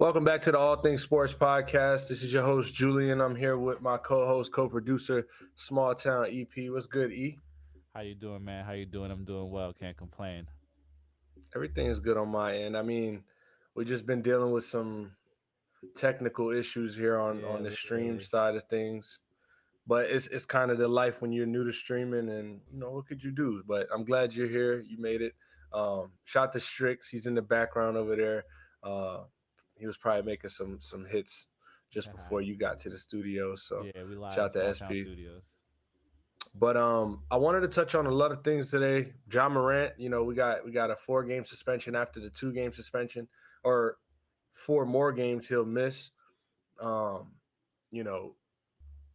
Welcome back to the All Things Sports Podcast. This is your host, Julian. I'm here with my co-host, co-producer, Small Town EP. What's good, E? How you doing, man? How you doing? I'm doing well. Can't complain. Everything is good on my end. I mean, we just been dealing with some technical issues here on Yeah, the stream literally. side of things. But it's kind of the life when you're new to streaming, and what could you do? But I'm glad you're here. You made it. Shout to Strix. He's in the background over there. Uh, he was probably making some hits just before you got to the studio. So Yeah, we live shout to Small Town SP. Studios. But I wanted to touch on a lot of things today. John Morant, we got a 4 game suspension after the 2 game suspension, or 4 more games he'll miss. Um, you know,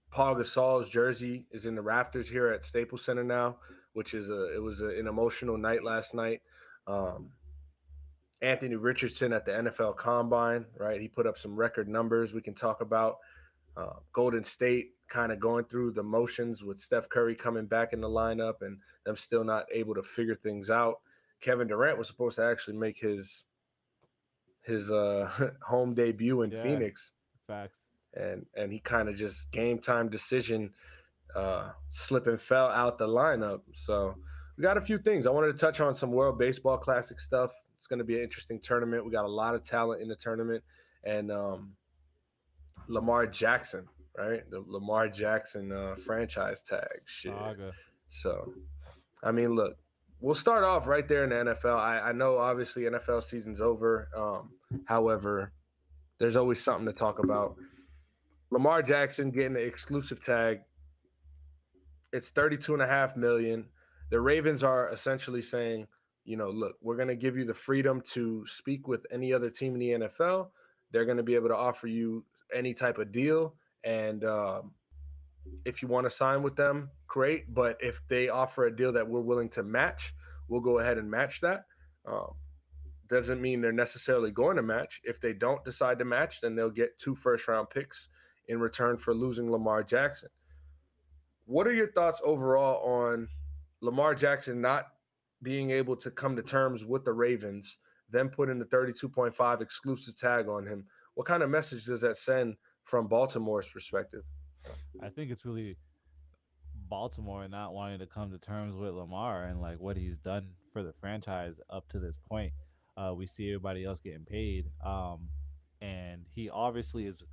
Paul Gasol's jersey is in the rafters here at Staples Center now, which is an emotional night last night. Um, Anthony Richardson at the NFL Combine, right? He put up some record numbers we can talk about. Golden State kind of going through the motions with Steph Curry coming back in the lineup and them still not able to figure things out. Kevin Durant was supposed to actually make his home debut in Yeah, Phoenix, facts. and he kind of just game time decision slip and fell out the lineup. So we got a few things. I wanted to touch on some World Baseball Classic stuff. It's going to be an interesting tournament. We got a lot of talent in the tournament, and Lamar Jackson, right? The Lamar Jackson franchise tag shit. Saga. So, I mean, look, we'll start off right there in the NFL. I know obviously NFL season's over. However, there's always something to talk about. Lamar Jackson getting the exclusive tag. It's 32.5 million. The Ravens are essentially saying, look, we're going to give you the freedom to speak with any other team in the NFL. They're going to be able to offer you any type of deal, and if you want to sign with them, great. But if they offer a deal that we're willing to match, we'll go ahead and match that. Um, doesn't mean they're necessarily going to match. If they don't decide to match, then they'll get 2 first round picks in return for losing Lamar Jackson. What are your thoughts overall on Lamar Jackson not being able to come to terms with the Ravens, then putting the 32.5 exclusive tag on him? What kind of message does that send from Baltimore's perspective? I think it's really Baltimore not wanting to come to terms with Lamar and like what he's done for the franchise up to this point. We see everybody else getting paid, and he obviously is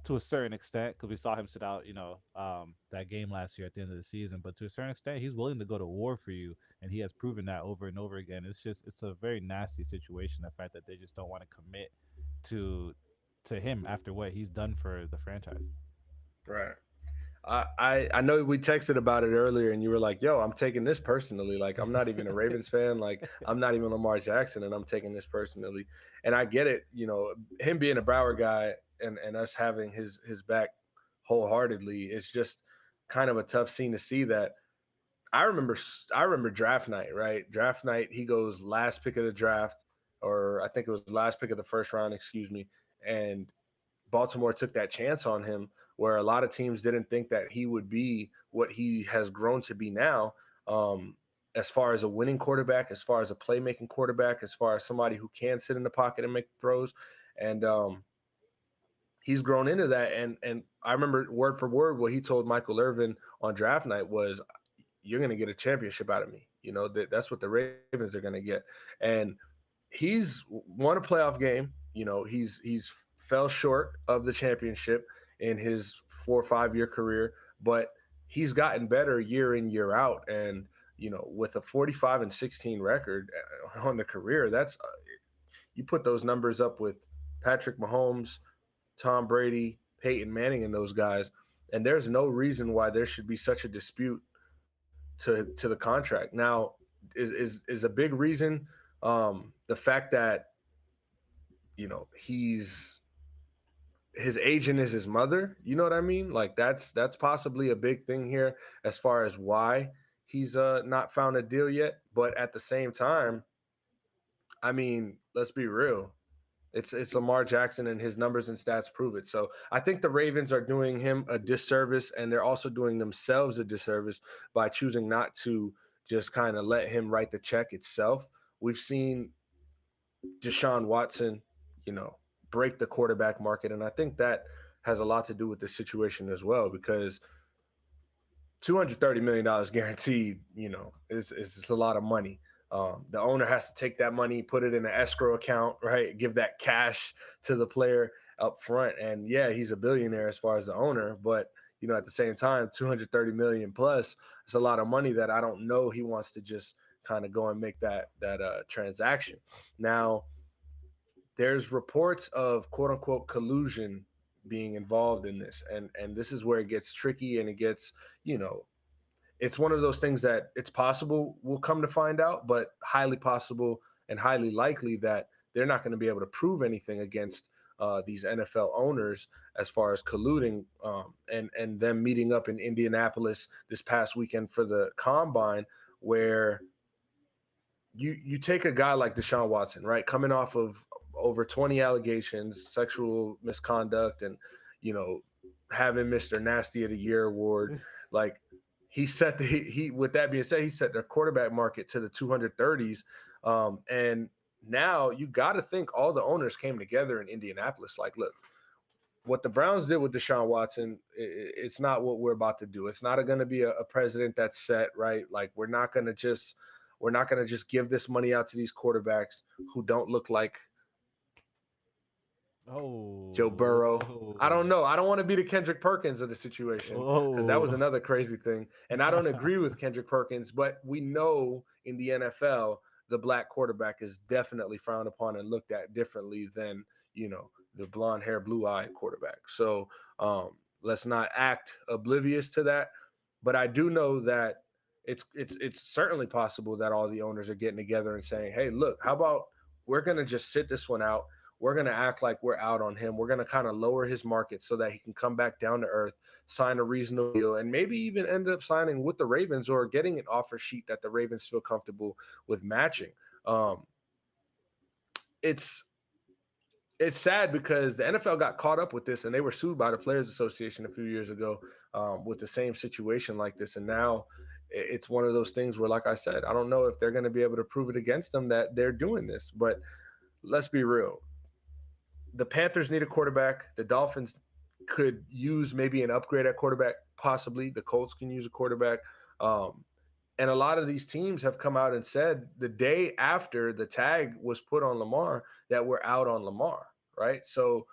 to a certain extent because we saw him sit out, that game last year at the end of the season. But to a certain extent, he's willing to go to war for you, and he has proven that over and over again. It's a very nasty situation. The fact that they just don't want to commit to him after what he's done for the franchise. Right. I know we texted about it earlier, and you were like, "Yo, I'm taking this personally. Like, I'm not even a Ravens fan. Like, I'm not even Lamar Jackson, and I'm taking this personally." And I get it. Him being a Broward guy and us having his back wholeheartedly is just kind of a tough scene to see. That I remember draft night, right? Draft night, he goes last pick of the draft, or I think it was last pick of the first round, excuse me, and Baltimore took that chance on him, where a lot of teams didn't think that he would be what he has grown to be now. As far as a winning quarterback, as far as a playmaking quarterback, as far as somebody who can sit in the pocket and make throws, and he's grown into that. And I remember word for word what he told Michael Irvin on draft night was, "You're going to get a championship out of me." That's what the Ravens are going to get, and he's won a playoff game. He's fell short of the championship in his 4 or 5 year career, but he's gotten better year in year out. And with a 45-16 record on the career, that's you put those numbers up with Patrick Mahomes, Tom Brady, Peyton Manning, and those guys, and there's no reason why there should be such a dispute to the contract. Now, is a big reason the fact that he's his agent is his mother. You know what I mean? Like that's possibly a big thing here as far as why he's not found a deal yet. But at the same time, I mean, let's be real. It's Lamar Jackson, and his numbers and stats prove it. So I think the Ravens are doing him a disservice, and they're also doing themselves a disservice by choosing not to just kind of let him write the check itself. We've seen Deshaun Watson, you know, break the quarterback market. And I think that has a lot to do with the situation as well, because $230 million guaranteed, is a lot of money. The owner has to take that money, put it in an escrow account, right? Give that cash to the player up front. And yeah, he's a billionaire as far as the owner, but at the same time, 230 million plus, it's a lot of money that I don't know he wants to just kind of go and make that transaction. Now, there's reports of quote unquote collusion being involved in this, and this is where it gets tricky, and it gets, you know, it's one of those things that it's possible we'll come to find out, but highly possible and highly likely that they're not going to be able to prove anything against these NFL owners as far as colluding, and them meeting up in Indianapolis this past weekend for the combine, where you take a guy like Deshaun Watson, right, coming off of over 20 allegations, sexual misconduct, and you know having Mr. Nasty of the Year award. Like, he set the he with that being said, he set the quarterback market to the 230s, and now you got to think all the owners came together in Indianapolis. Like, look, what the Browns did with Deshaun Watson, it's not what we're about to do. It's not going to be a president that's set, right? Like, we're not going to just give this money out to these quarterbacks who don't look like Joe Burrow. I don't Oh, know. I don't want to be the Kendrick Perkins of the situation, because that was oh. another crazy thing. And I don't agree with Kendrick Perkins, but we know in the NFL, the black quarterback is definitely frowned upon and looked at differently than, the blonde hair, blue eye quarterback. So let's not act oblivious to that. But I do know that it's certainly possible that all the owners are getting together and saying, hey, look, how about we're going to just sit this one out. We're going to act like we're out on him. We're going to kind of lower his market so that he can come back down to earth, sign a reasonable deal, and maybe even end up signing with the Ravens or getting an offer sheet that the Ravens feel comfortable with matching. Um, it's it's sad because the NFL got caught up with this, and they were sued by the Players Association a few years ago, with the same situation like this. And now it's one of those things where, like I said, I don't know if they're going to be able to prove it against them that they're doing this. But let's be real, the Panthers need a quarterback. The Dolphins could use maybe an upgrade at quarterback, possibly. The Colts can use a quarterback. Um, and a lot of these teams have come out and said the day after the tag was put on Lamar that we're out on Lamar, right? So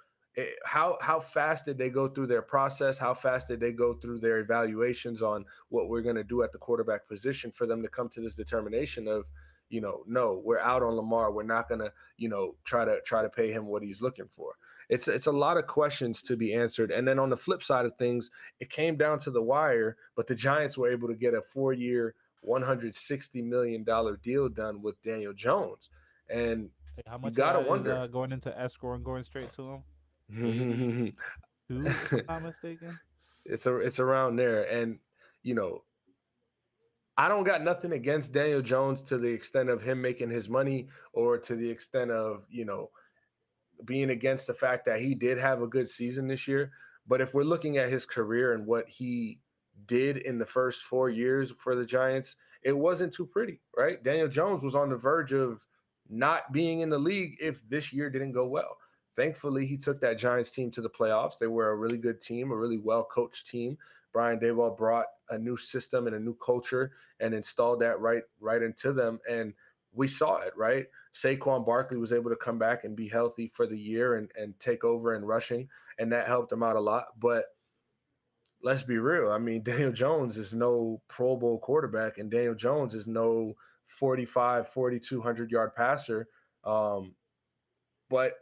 how fast did they go through their process? How fast did they go through their evaluations on what we're going to do at the quarterback position for them to come to this determination of, no, we're out on Lamar. We're not going to, try to pay him what he's looking for. It's a lot of questions to be answered. And then on the flip side of things, it came down to the wire, but the Giants were able to get a 4-year, $160 million deal done with Daniel Jones. And Hey, how you much of got to that is wonder. going into escrow and going straight to him? 82, if I'm not mistaken. it's around there. And, you know, I don't got nothing against Daniel Jones to the extent of him making his money, or to the extent of, being against the fact that he did have a good season this year. But if we're looking at his career and what he did in the first 4 years for the Giants, it wasn't too pretty, right? Daniel Jones was on the verge of not being in the league if this year didn't go well. Thankfully, he took that Giants team to the playoffs. They were a really good team, a really well coached team. Brian Daboll brought a new system and a new culture and installed that right into them. And we saw it, right? Saquon Barkley was able to come back and be healthy for the year and take over in rushing, and that helped him out a lot. But let's be real. I mean, Daniel Jones is no Pro Bowl quarterback, and Daniel Jones is no 45, 4,200 yard passer. Um, but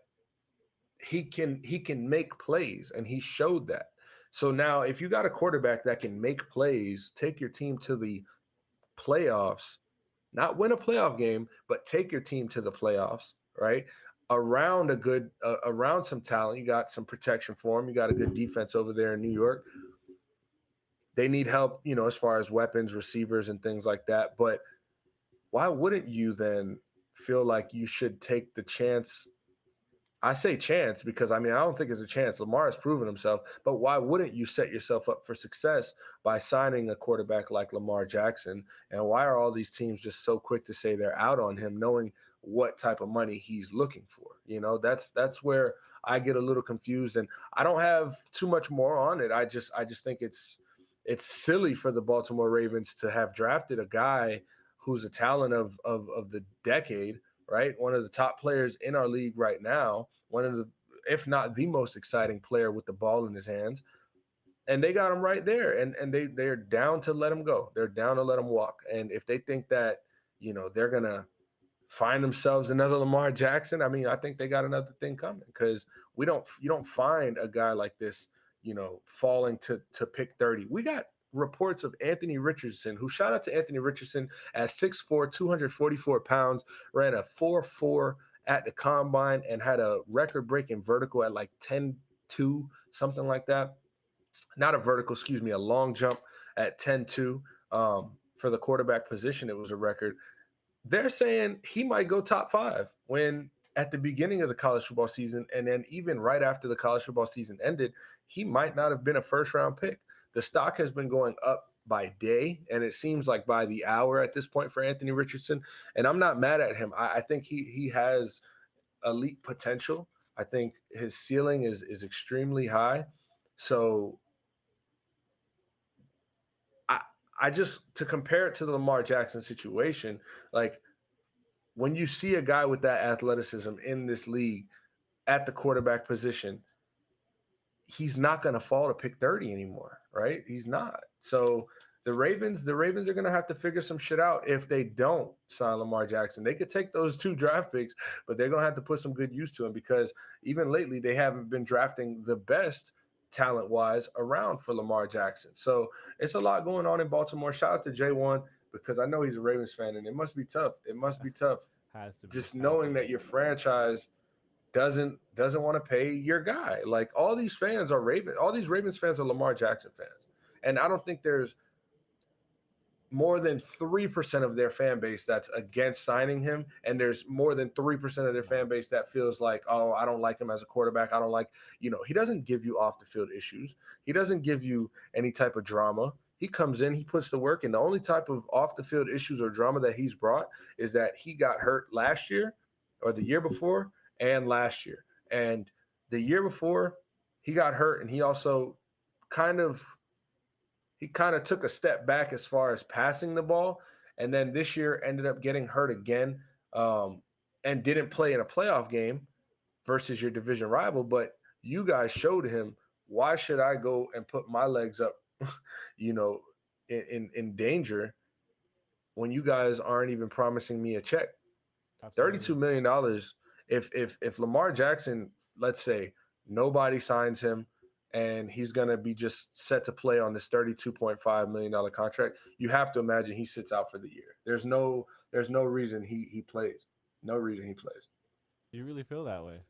he can make plays, and he showed that. So now, if you got a quarterback that can make plays, take your team to the playoffs, not win a playoff game, but take your team to the playoffs, right? Around around some talent, you got some protection for them. You got a good defense over there in New York. They need help, as far as weapons, receivers, and things like that. But why wouldn't you then feel like you should take the chance? I say chance because, I mean, I don't think it's a chance. Lamar has proven himself, but why wouldn't you set yourself up for success by signing a quarterback like Lamar Jackson? And why are all these teams just so quick to say they're out on him, knowing what type of money he's looking for. That's where I get a little confused, and I don't have too much more on it. I just think it's silly for the Baltimore Ravens to have drafted a guy who's a talent of the decade, right? One of the top players in our league right now, one of the, if not the most exciting player with the ball in his hands, and they got him right there, and they're down to let him go. They're down to let him walk. And if they think that they're gonna find themselves another Lamar Jackson, I mean, I think they got another thing coming, because we don't you don't find a guy like this, falling to pick 30. We got reports of Anthony Richardson, who, shout out to Anthony Richardson, at 6'4", 244 pounds, ran a 4.4 at the combine and had a record breaking vertical at like 10.2, something like that. Not a vertical, excuse me, a long jump at 10.2. For the quarterback position, it was a record. They're saying he might go top five, when at the beginning of the college football season, and then even right after the college football season ended, he might not have been a first round pick. The stock has been going up by day, and it seems like by the hour at this point for Anthony Richardson. And I'm not mad at him. I think he has elite potential. I think his ceiling is extremely high. So I I just, to compare it to the Lamar Jackson situation, like, when you see a guy with that athleticism in this league at the quarterback position, he's not going to fall to pick 30 anymore, right? He's not. So the Ravens are going to have to figure some shit out if they don't sign Lamar Jackson. They could take those two draft picks, but they're going to have to put some good use to him, because even lately they haven't been drafting the best talent wise around for Lamar Jackson. So it's a lot going on in Baltimore. Shout out to J1, because I know he's a Ravens fan, and it must be tough. It must be tough Has to be. just Has to knowing that be. your franchise doesn't want to pay your guy. Like, all these Ravens fans are Lamar Jackson fans. And I don't think there's more than 3% of their fan base that's against signing him, and there's more than 3% of their fan No. base that feels like, oh, I don't like him as a quarterback. I don't like, he doesn't give you off the field issues. He doesn't give you any type of drama. He comes in, he puts the work, and the only type of off the field issues or drama that he's brought is that he got hurt last year, or the year before, and last year. And the year before, he got hurt, and kind of he kind of took a step back as far as passing the ball, and then this year ended up getting hurt again, um, and didn't play in a playoff game versus your division rival. But you guys showed him, why should I go and put my legs up, you know, in danger, when you guys aren't even promising me a check? Absolutely. $32 million. If Lamar Jackson, let's say nobody signs him, and he's gonna be just set to play on this $32.5 million contract, you have to imagine he sits out for the year. There's no reason he plays. No reason he plays. You really feel that way?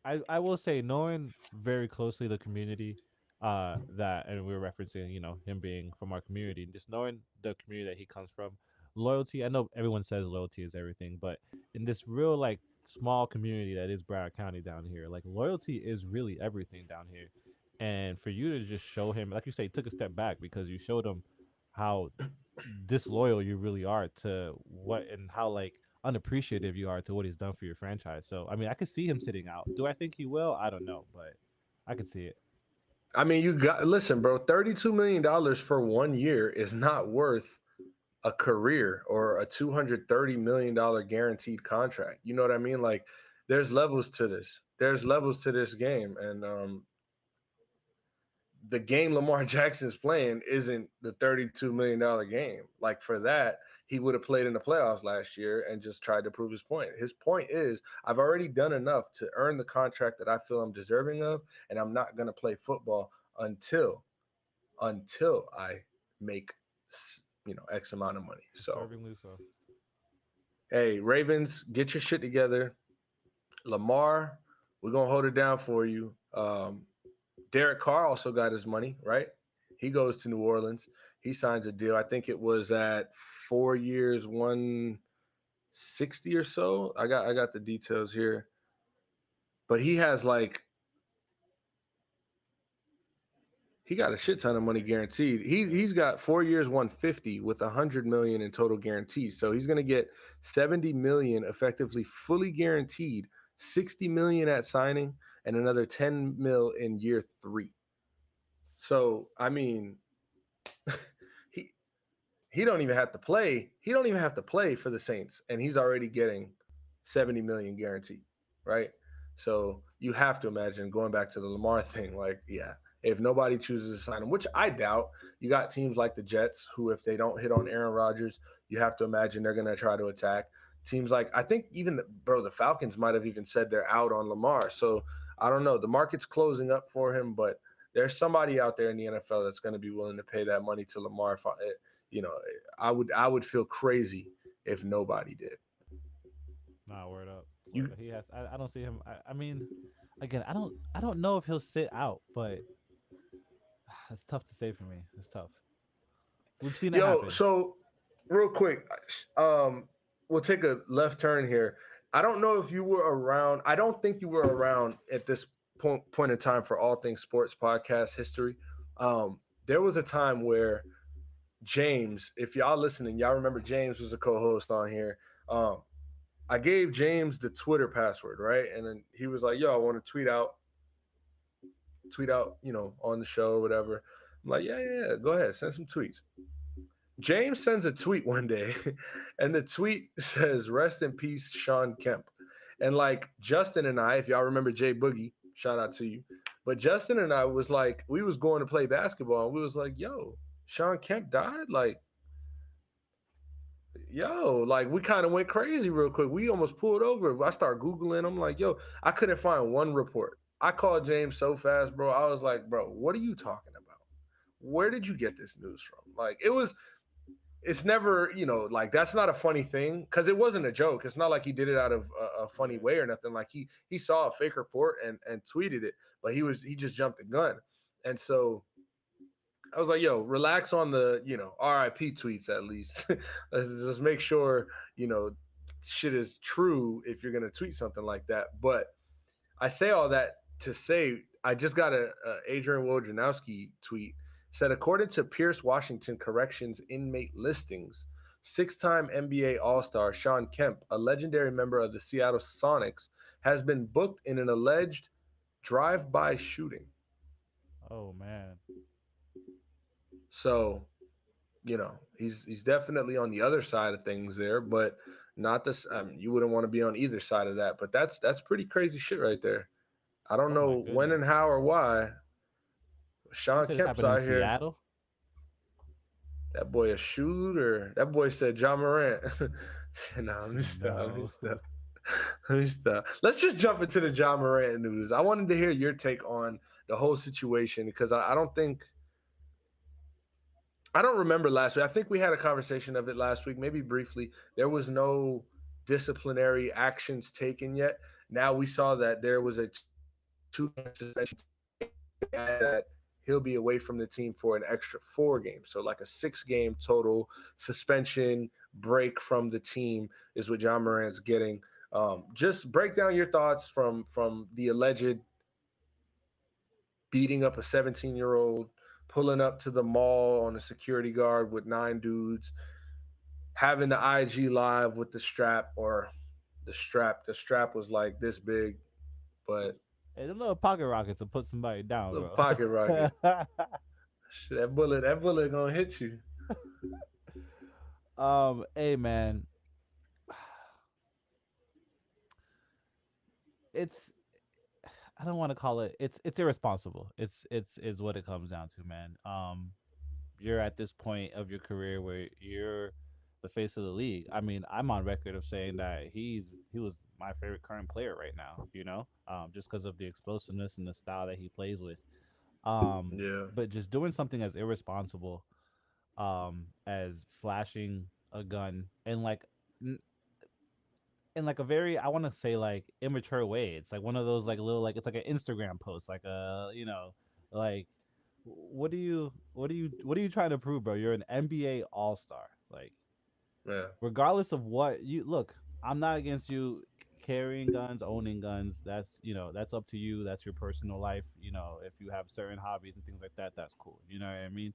I will say, knowing very closely the community, that, and we are referencing, him being from our community, and just knowing the community that he comes from, loyalty. I know everyone says loyalty is everything, but in this real, like, small community that is Broward County down here, like, loyalty is really everything down here. And for you to just show him, like you say, took a step back because you showed him how disloyal you really are to what, and how, like, unappreciative you are to what he's done for your franchise. So I mean, I could see him sitting out. Do I think he will? I don't know, but I could see it. I mean, you got listen, bro. $32 million for 1 year is not worth a career or a $230 million guaranteed contract. You know what I mean? Like, there's levels to this. There's levels to this game, and the game Lamar Jackson's playing isn't the $32 million game. Like, for that, he would have played in the playoffs last year and just tried to prove his point. His point is, I've already done enough to earn the contract that I feel I'm deserving of, and I'm not going to play football until I make X amount of money. So, Deservingly so. hey, Ravens, get your shit together. Lamar, we're gonna hold it down for you. Derek Carr also got his money, right? He goes to New Orleans. He signs a deal. I think it was at 4 years, 160 or so. I got the details here. But he got a shit ton of money guaranteed. He's got 4 years, 150 with 100 million in total guarantees. So he's gonna get 70 million effectively fully guaranteed, 60 million at signing, and another 10 mil in year three. So I mean, he he don't even have to play. He don't even have to play for the Saints, and he's already getting 70 million guaranteed, right? So you have to imagine going back to the Lamar thing. Like, yeah, if nobody chooses to sign him, which I doubt, you got teams like the Jets who, if they don't hit on Aaron Rodgers, you have to imagine they're going to try to attack. Teams like I think even the Falcons might have even said they're out on Lamar. So I don't know. The market's closing up for him, but there's somebody out there in the NFL that's going to be willing to pay that money to Lamar. If you know, I would feel crazy if nobody did. Nah, word up, word You up. He has. I don't see him. I mean, again, I don't know if he'll sit out, but it's tough to say for me. It's tough. We've seen it Yo, happen. so real quick, um, we'll take a left turn here. I don't know if you were around. I don't think you were around at this point in time for All Things Sports podcast history. There was a time where James, if y'all listening, y'all remember James was a co-host on here. Um, I gave James the Twitter password, right? And then he was like, "Yo, I want to tweet out, on the show or whatever." I'm like, "Yeah, yeah, yeah, go ahead, send some tweets." James sends a tweet one day, and the tweet says, "Rest in peace, Sean Kemp." And like Justin and I, if y'all remember Jay Boogie, shout out to you. But Justin and I was like, we was going to play basketball, and we was like, "Yo, Sean Kemp died." Like, yo, like we kind of went crazy real quick. We almost pulled over. I started Googling. I'm like, yo, I couldn't find one report. I called James so fast, bro. I was like, bro, what are you talking about? Where did you get this news from? Like, it's never, like that's not a funny thing because it wasn't a joke. It's not like he did it out of a funny Yeah. way or nothing. Like he saw a fake report and tweeted it, but he just jumped the gun. And so I was like, yo, relax on the, RIP tweets at least. Let's make sure, you know, shit is true if you're gonna tweet something like that. But I say all that to say I just got a Adrian Wojnarowski tweet said according to Pierce Washington Corrections inmate listings, six-time NBA All-Star Sean Kemp, a legendary member of the Seattle Sonics, has been booked in an alleged drive-by shooting. Oh man. So he's definitely on the other side of things there, but not this. You wouldn't want to be on either side of that, but that's pretty crazy shit right there. I don't Oh my know when and goodness. how or why. You Sean said this Kemp's happened in out here. Seattle? That boy a shooter. That boy said John Morant. Nah, let me stop. Let me No. stop. Let me stop. Let's just jump into the John Morant news. I wanted to hear your take on the whole situation because I don't think I don't remember last week. I think we had a conversation of it last week, maybe briefly. There was no disciplinary actions taken yet. Now we saw that there was a 2-game suspension that he'll be away from the team for an extra 4 games. So like a 6-game total suspension break from the team is what John Morant's getting. Just break down your thoughts from the alleged beating up a 17-year-old, pulling up to the mall on a security guard with 9 dudes, having the IG live with the strap or the strap was like this big, but Hey, the little pocket rockets will put somebody down, little bro. pocket rocket. That bullet gonna hit you. Hey man, it's I don't want to call it. It's irresponsible. It's is what it comes down to, man. You're at this point of your career where you're the face of the league. I mean, I'm on record of saying that he was my favorite current player right now. Just because of the explosiveness and the style that he plays with. Yeah, But just doing something as irresponsible, as flashing a gun and n- in like a very I want to say like immature way. It's like one of those like little like it's like an Instagram post, like like what are you trying to prove, bro? You're an NBA All Star. Like yeah, regardless of what you look, I'm not against you. carrying guns, owning guns, that's, that's up to you. That's your personal life. If you have certain hobbies and things like that, that's cool. You know what I mean?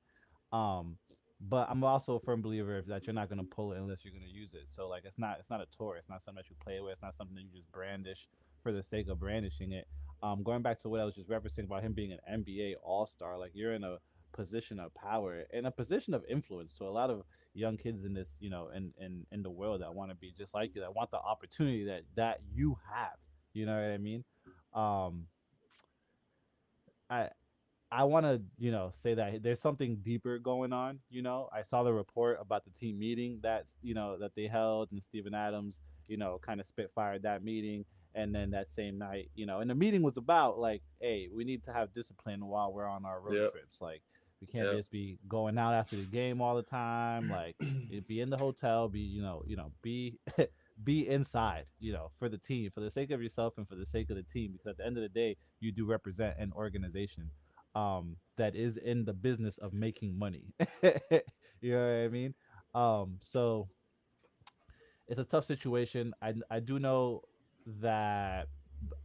Um, but I'm also a firm believer that you're not gonna pull it unless you're gonna use it. So like it's not a toy. It's not something that you play with. It's not something that you just brandish for the sake of brandishing it. Going back to what I was just referencing about him being an NBA All Star, like you're in a position of power and a position of influence. So a lot of young kids in this, in the world that want to be just like you, that want the opportunity that you have. You know what I mean? Um, I I want to, say that there's something deeper going on. I saw the report about the team meeting that they held, and Steven Adams, kind of spitfired that meeting. And then that same night, and the meeting was about like, hey, we need to have discipline while we're on our road Yep. trips. Like, we can't Yep. just be going out after the game all the time. Like, be in the hotel, be, be be inside, for the team, for the sake of yourself and for the sake of the team. Because at the end of the day, you do represent an organization that is in the business of making money. You know what I mean? So it's a tough situation. I do know that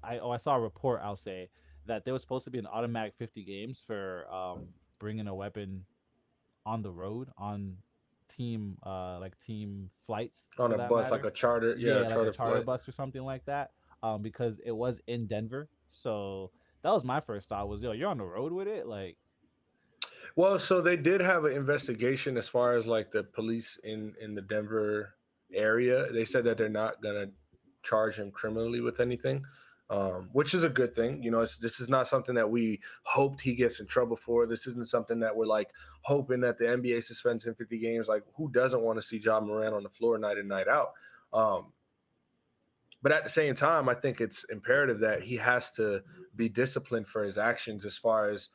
I saw a report. I'll say that there was supposed to be an automatic 50 games for bringing a weapon on the road on team flights On for a that bus, like matter. a charter, yeah, a Yeah, like a charter charter flight. bus or something like that. Because it was in Denver. So that was my first thought was, yo, you're on the road with it, like. Well, so they did have an investigation as far as like the police in the Denver area. They said that they're not gonna charge him criminally with anything, which is a good thing. This is not something that we hoped he gets in trouble for. This isn't something that we're like hoping that the NBA suspends him 50 games. Like, who doesn't want to see John Morant on the floor night in night out? Um, but at the same time, I think it's imperative that he has to be disciplined for his actions as far as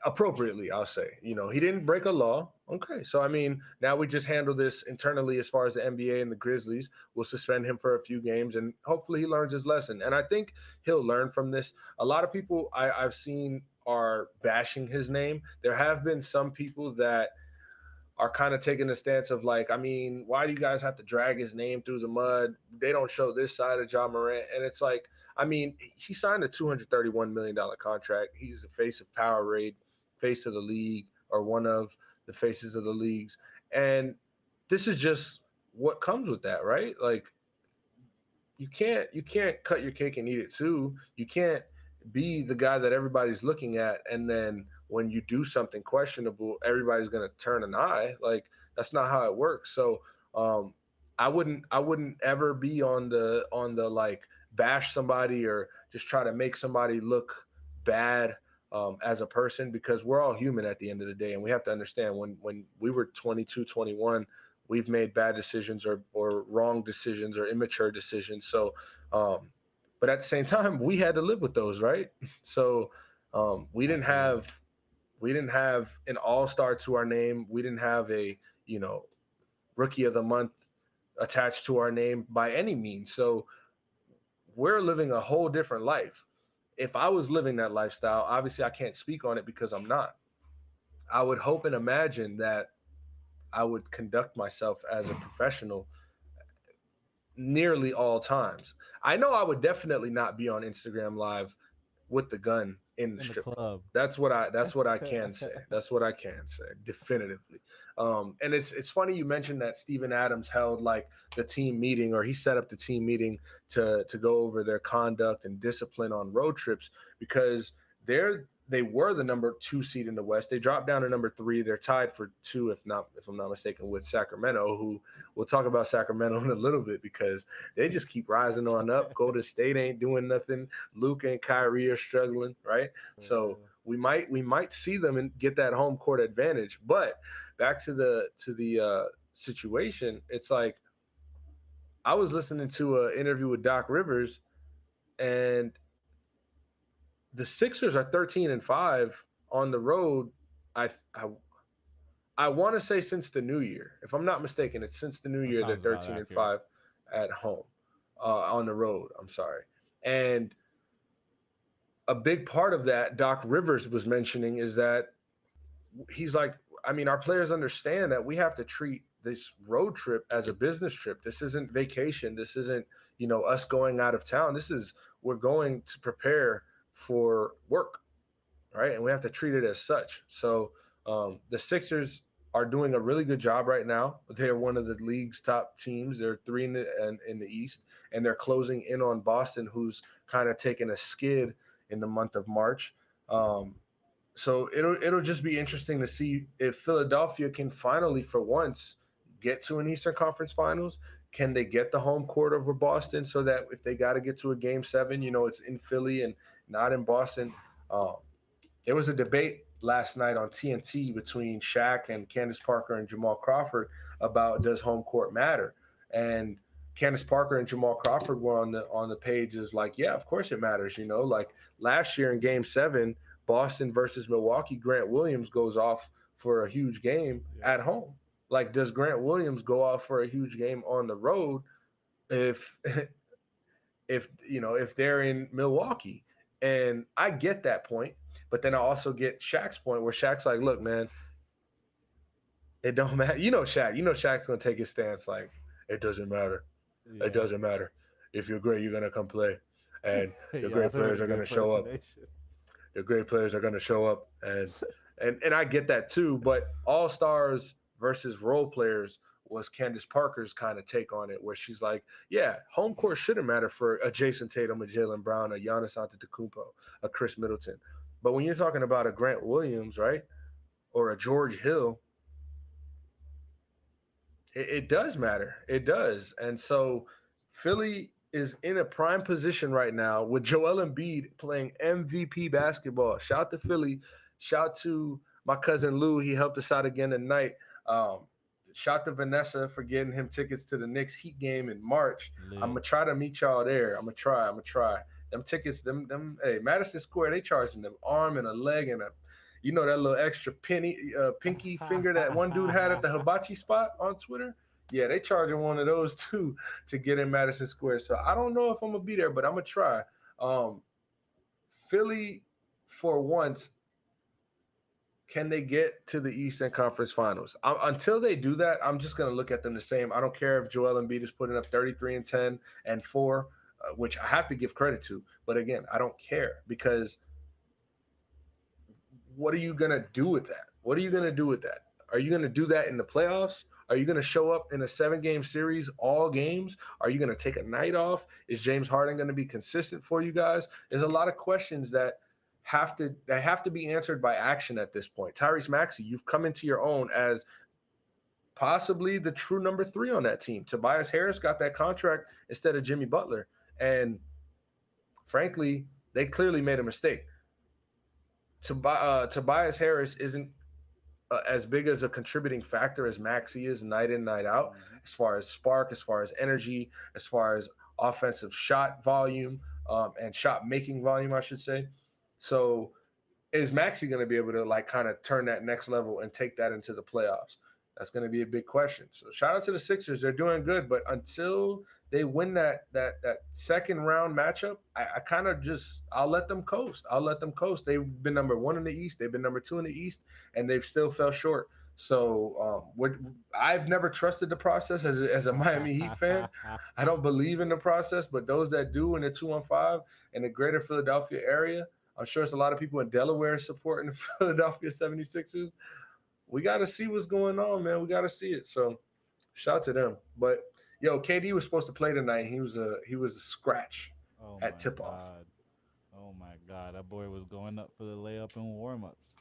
appropriately, I'll say. He didn't break a law. Okay. So, I mean, now we just handle this internally as far as the NBA and the Grizzlies. We'll suspend him for a few games and hopefully he learns his lesson. And I think he'll learn from this. A lot of people I've seen are bashing his name. There have been some people that are kind of taking the stance of like, I mean, why do you guys have to drag his name through the mud? They don't show this side of John Morant. And it's like, I mean, he signed a $231 million contract. He's the face of Powerade, face of the league, or one of the faces of the leagues. And this is just what comes with that, right? Like, you can't cut your cake and eat it too. You can't be the guy that everybody's looking at, and then when you do something questionable, everybody's gonna turn an eye. Like, that's not how it works. So um, I wouldn't ever be on the like bash somebody or just try to make somebody look bad as a person, because we're all human at the end of the day, and we have to understand when we were 22, 21, we've made bad decisions or wrong decisions or immature decisions. So, but at the same time, we had to live with those, right? So, we didn't Absolutely. have an all star to our name. We didn't have a rookie of the month attached to our name by any means. So we're living a whole different life. If I was living that lifestyle, obviously I can't speak on it because I'm not. I would hope and imagine that I would conduct myself as a professional nearly all times. I know I would definitely not be on Instagram live with the gun in the In the strip club. club. That's what I can say. That's what I can say definitively. And it's funny you mentioned that Steven Adams held like the team meeting, or he set up the team meeting to go over their conduct and discipline on road trips, because they were the number 2 seed in the West. They dropped down to number 3. They're tied for 2, if I'm not mistaken, with Sacramento, who we'll talk about Sacramento in a little bit, because they just keep rising on up. Golden State ain't doing nothing. Luke and Kyrie are struggling, right? For So real. we might see them and get that home court advantage. But back to the situation, it's like I was listening to an interview with Doc Rivers, and the Sixers are 13-5 on the road. I I I want to say since the new year. If I'm not mistaken, it's since the new That year they're sounds about 13 and accurate. 5 at home, on the road. I'm sorry. And a big part of that, Doc Rivers was mentioning, is that he's like, I mean, our players understand that we have to treat this road trip as a business trip. This isn't vacation. This isn't, us going out of town. This is we're going to prepare for work, right? And we have to treat it as such. So the Sixers are doing a really good job right now. They're one of the league's top teams. They're three in the East, and they're closing in on Boston, who's kind of taken a skid in the month of March. Um, so it'll just be interesting to see if Philadelphia can finally, for once, get to an Eastern Conference Finals. Can they get the home court over Boston so that if they got to get to a Game 7, it's in Philly and not in Boston. Um, there was a debate last night on TNT between Shaq and Candace Parker and Jamal Crawford about does home court matter, and Candace Parker and Jamal Crawford were on the pages like, yeah, of course it matters. Like last year in Game 7, Boston versus Milwaukee, Grant Williams goes off for a huge game Yep. at home. Like, does Grant Williams go off for a huge game on the road if if they're in Milwaukee? And I get that point, but then I also get Shaq's point where Shaq's like, look, man, it don't matter. Shaq. Shaq's gonna take his stance like it doesn't matter. It Yeah. doesn't matter. If you're great, you're gonna come play, and the Yeah, great that's a players really are good gonna show up. impersonation. The great players are gonna show up, and I get that too. But all stars versus role players was Candace Parker's kind of take on it, where she's like, yeah, home court shouldn't matter for a Jason Tatum, a Jalen Brown, a Giannis Antetokounmpo, a Chris Middleton. But when you're talking about a Grant Williams, right, or a George Hill, it does matter. It does. And so Philly is in a prime position right now with Joel Embiid playing MVP basketball. Shout to Philly. Shout to my cousin Lou. He helped us out again tonight. Um, shout to Vanessa for getting him tickets to the Knicks Heat game in March. I'm Lit. gonna try to meet y'all there. I'm gonna try. I'm gonna try. Them tickets, them. Hey, Madison Square, they charging them arm and a leg and a that little extra pinky finger that one dude had at the hibachi spot on Twitter. Yeah, they charging one of those too to get in Madison Square. So I don't know if I'm gonna be there, but I'm gonna try. Um, Philly, for once, can they get to the Eastern Conference Finals? Until they do that, I'm just gonna look at them the same. I don't care if Joel Embiid is putting up 33 and 10 and 4, which I have to give credit to. But again, I don't care because what are you going to do with that? What are you going to do with that? Are you going to do that in the playoffs? Are you going to show up in a 7-game series, all games? Are you going to take a night off? Is James Harden going to be consistent for you guys? There's a lot of questions that have to be answered by action at this point. Tyrese Maxey, you've come into your own as possibly the true number 3 on that team. Tobias Harris got that contract instead of Jimmy Butler. And frankly, they clearly made a mistake. Tobias Harris isn't as big as a contributing factor as Maxi is night in, night out, Mhm. as far as spark, as far as energy, as far as offensive shot volume and shot making volume, I should say. So is Maxi going to be able to like kind of turn that next level and take that into the playoffs? That's going to be a big question. So shout out to the Sixers. They're doing good, but until they win that second round matchup, I kind of just I'll let them coast. I'll let them coast. They've been number 1 in the East. They've been number 2 in the East, and they've still fell short. So I've never trusted the process as a Miami Heat fan. I don't believe in the process, but those that do in the 2-on-5 in the greater Philadelphia area, I'm sure it's a lot of people in Delaware supporting the Philadelphia 76ers. We got to see what's going on, man. We got to see it. So shout out to them. But yo, KD was supposed to play tonight. He was a scratch Oh at my tip off. god. Oh my god. That boy was going up for the layup and warm ups.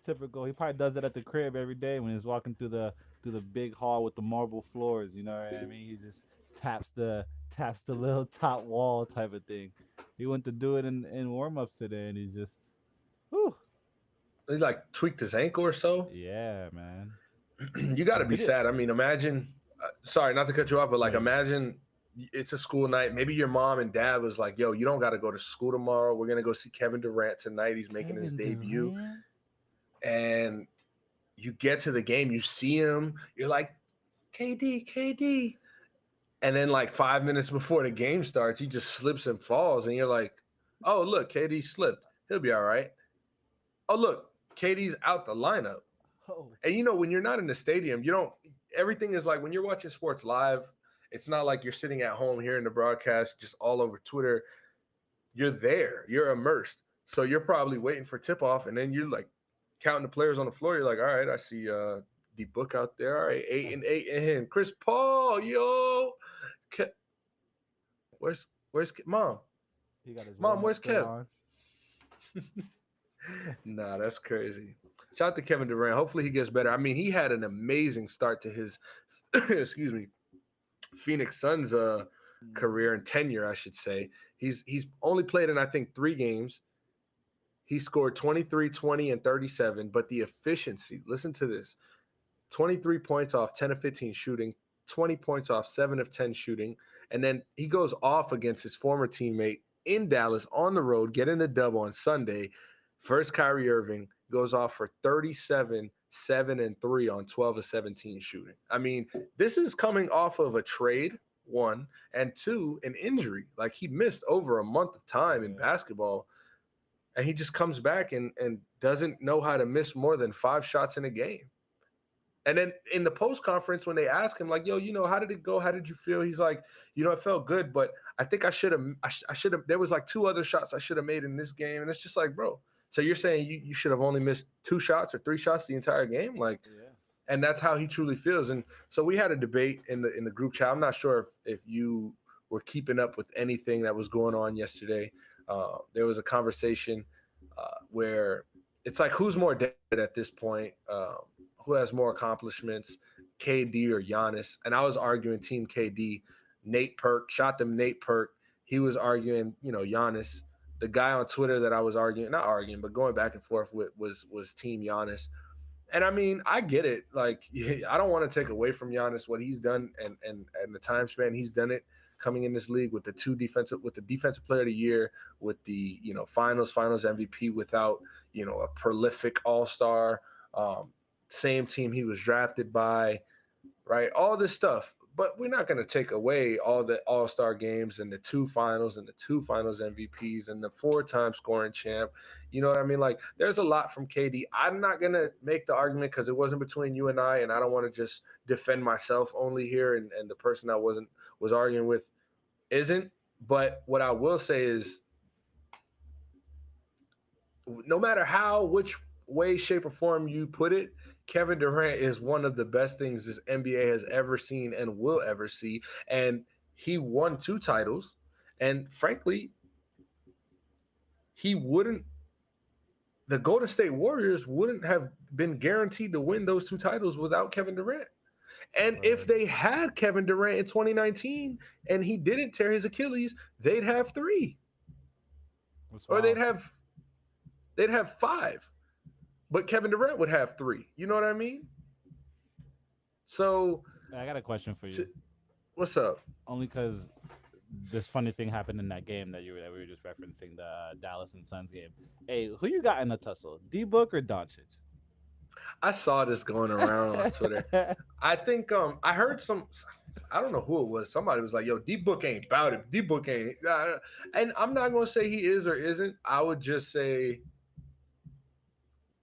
Typical. He probably does it at the crib every day when he's walking through the big hall with the marble floors. You know what I mean? He just taps the little top wall type of thing. He went to do it in warm ups today, and he just, whew, He like tweaked his ankle or so. yeah, man. You got The to be video, sad. I mean, imagine. Sorry, not to cut you off, but like no, imagine it's a school night. Maybe your mom and dad was like, "Yo, you don't got to go to school tomorrow. We're gonna go see Kevin Durant tonight. He's making his Kevin debut." Durant. And you get to the game, you see him, you're like, KD, KD. And then like 5 minutes before the game starts, he just slips and falls, and you're like, oh look, KD slipped. He'll be all right. Oh look, KD's out the lineup. Oh, And when you're not in the stadium, you don't. everything is like when you're watching sports live, it's not like you're sitting at home hearing the broadcast just all over Twitter. You're there, you're immersed. So you're probably waiting for tip off, and then you're like counting the players on the floor. You're like, all right, I see the book out there. All right, 8 and 8 and him. Chris Paul, yo. Where's mom? He got his Mom, warm up where's shirt Kev? on. Nah, that's crazy. Shout out to Kevin Durant. Hopefully he gets better. I mean, he had an amazing start to his excuse me, Phoenix Suns Mhm. career and tenure, I should say. He's only played in I think 3 games. He scored 23, 20, and 37, but the efficiency, listen to this. 23 points off 10 of 15 shooting, 20 points off 7 of 10 shooting, and then he goes off against his former teammate in Dallas on the road, getting the dub on Sunday. First, Kyrie Irving goes off for 37, 7 and 3 on 12 of 17 shooting. I mean, this is coming off of a trade, one, and two, an injury. Like he missed over a month of time in Yeah. basketball, and he just comes back and doesn't know how to miss more than 5 shots in a game. And then in the post conference, when they ask him, like, "Yo, how did it go? How did you feel?" He's like, "It felt good, but I think I should have. I should have. There was like 2 other shots I should have made in this game." And it's just like, bro. So you're saying you should have only missed 2 shots or 3 shots the entire game? Like, Yeah. and that's how he truly feels. And so we had a debate in the group chat. I'm not sure if you were keeping up with anything that was going on yesterday. There was a conversation where it's like who's more dead at this point, who has more accomplishments, KD or Giannis? And I was arguing Team KD. Nate Perk shot them. Nate Perk. He was arguing, Giannis. The guy on Twitter that I was arguing, not arguing, but going back and forth with was Team Giannis. And I mean, I get it. Like, I don't want to take away from Giannis what he's done and the time span he's done it coming in this league with the defensive player of the year, with the finals MVP without a prolific all star, um, same team he was drafted by, right? All this stuff. But we're not going to take away all the All Star games and the 2 finals and the 2 finals MVPs and the 4 time scoring champ. You know what I mean? Like, there's a lot from KD. I'm not going to make the argument because it wasn't between you and I don't want to just defend myself only here. And the person I was arguing with isn't. But what I will say is no matter which way, shape, or form you put it, Kevin Durant is one of the best things this NBA has ever seen and will ever see. And he won 2 titles. And frankly, he wouldn't, the Golden State Warriors wouldn't have been guaranteed to win those 2 titles without Kevin Durant. And if Word. they had Kevin Durant in 2019 and he didn't tear his Achilles, they'd have 3 That's or wild. they'd have 5. But Kevin Durant would have 3. You know what I mean? So, I got a question for you. to, what's up? Only because this funny thing happened in that game that we were just referencing, the Dallas and Suns game. Hey, who you got in the tussle? D Book or Doncic? I saw this going around on Twitter. I think I heard some. I don't know who it was. Somebody was like, "Yo, D Book ain't about it. D Book ain't." And I'm not gonna say he is or isn't. I would just say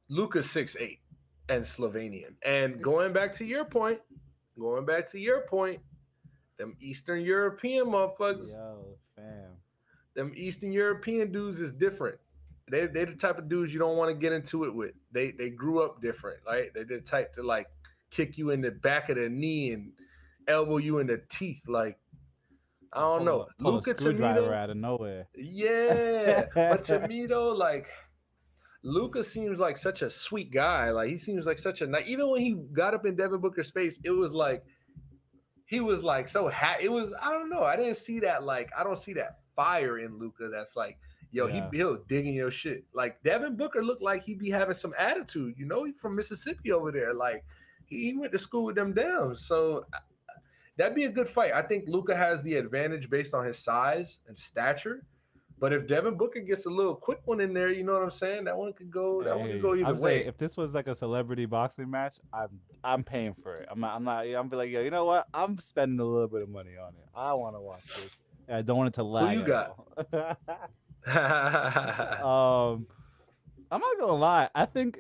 Luka's 6'8" and Slovenian. And going back to your point, them Eastern European motherfuckers, Yo, fam. them Eastern European dudes is different. They the type of dudes you don't want to get into it with. They grew up different, right? They're the type to like kick you in the back of the knee and elbow you in the teeth. Like, I Or don't know. pull a Luca screwdriver Tamito, out of nowhere. yeah. But to me though, like Luca seems like such a sweet guy. Like he seems like such a nice. Even when he got up in Devin Booker's face, it was like he was like so happy. It was I don't know. I didn't see that like I don't see that fire in Luca. That's like yo Yeah. he'll digging your shit. Like Devin Booker looked like he be having some attitude. He from Mississippi over there. Like he went to school with them downs. So that'd be a good fight. I think Luca has the advantage based on his size and stature. But if Devin Booker gets a little quick one in there, you know what I'm saying? That one could go. I That one hear could you. go either I'm saying way. if this was like a celebrity boxing match, I'm paying for it. I'm not. I'm be like, yo, you know what? I'm spending a little bit of money on it. I want to watch this. I don't want it to Who lag you at got? all. I'm not gonna lie. I think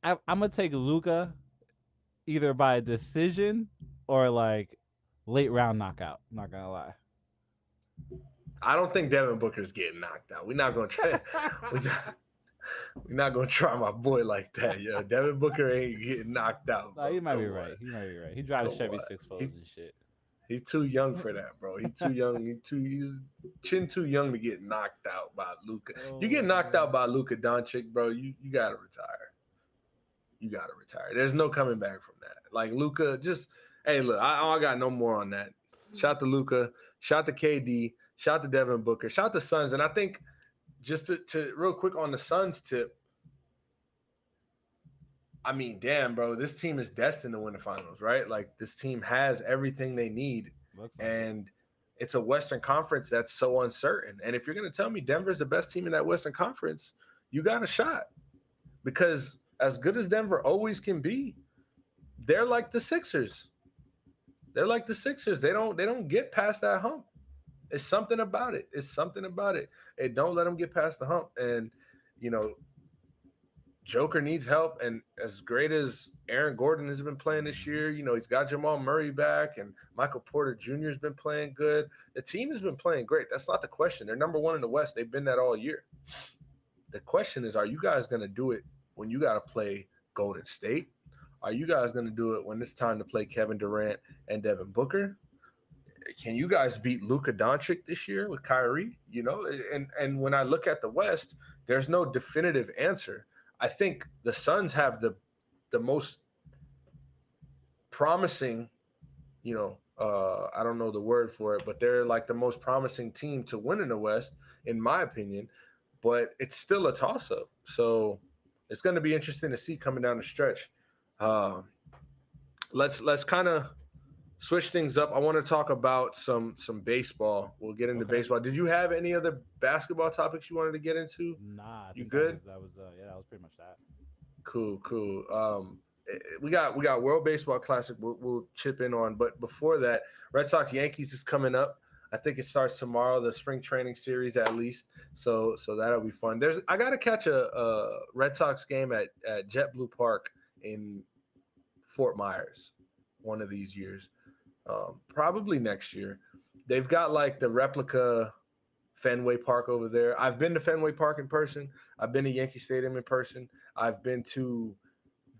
I'm gonna take Luca either by decision or like late round knockout. I'm not gonna lie. I don't think Devin Booker's getting knocked out. We're not gonna try. We're not, we're not gonna try my boy like that. Yo, Devin Booker ain't getting knocked out, Nah, bro. he might Come be on, right. He might be right. He drives come Chevy on. six He foes and shit. he's too young for that, bro. He's too young. He's chin too young to get knocked out by Luka. You Oh get my knocked out god. by Luka Doncic, bro. You gotta retire. You gotta retire. There's no coming back from that. Like Luka, just hey, look, I got no more on that. Shout to Luka, shout to KD, shout to Devin Booker, shout to Suns, and I think just to real quick on the Suns tip, I mean, damn, bro, this team is destined to win the finals, right? Like this team has everything they need, Looks like it. and it's a Western Conference that's so uncertain. And if you're gonna tell me Denver's the best team in that Western Conference, you got a shot because as good as Denver always can be, they're like the Sixers. They're like the Sixers. They don't get past that hump. It's something about it. It's something about it. It don't let them get past the hump. And you know, Joker needs help. And as great as Aaron Gordon has been playing this year, he's got Jamal Murray back and Michael Porter Jr. has been playing good. The team has been playing great. That's not the question. They're number one in the West. They've been that all year. The question is, are you guys going to do it when you got to play Golden State? Are you guys going to do it when it's time to play Kevin Durant and Devin Booker? Can you guys beat Luka Doncic this year with Kyrie? And when I look at the West, there's no definitive answer. I think the Suns have the most promising, I don't know the word for it, but they're like the most promising team to win in the West, in my opinion. But it's still a toss up. So it's going to be interesting to see coming down the stretch. Um, let's kind of switch things up. I want to talk about some baseball. We'll get into Okay. baseball. Did you have any other basketball topics you wanted to get into? Nah, I You think that good? was yeah, that was pretty much that. Cool, cool. We got World Baseball Classic. We'll chip in on, but before that, Red Sox Yankees is coming up. I think it starts tomorrow, the spring training series at least. So that'll be fun. I got to catch a Red Sox game at JetBlue Park in Fort Myers one of these years. Probably next year. They've got like the replica Fenway Park over there. I've been to Fenway Park in person. I've been to Yankee Stadium in person. I've been to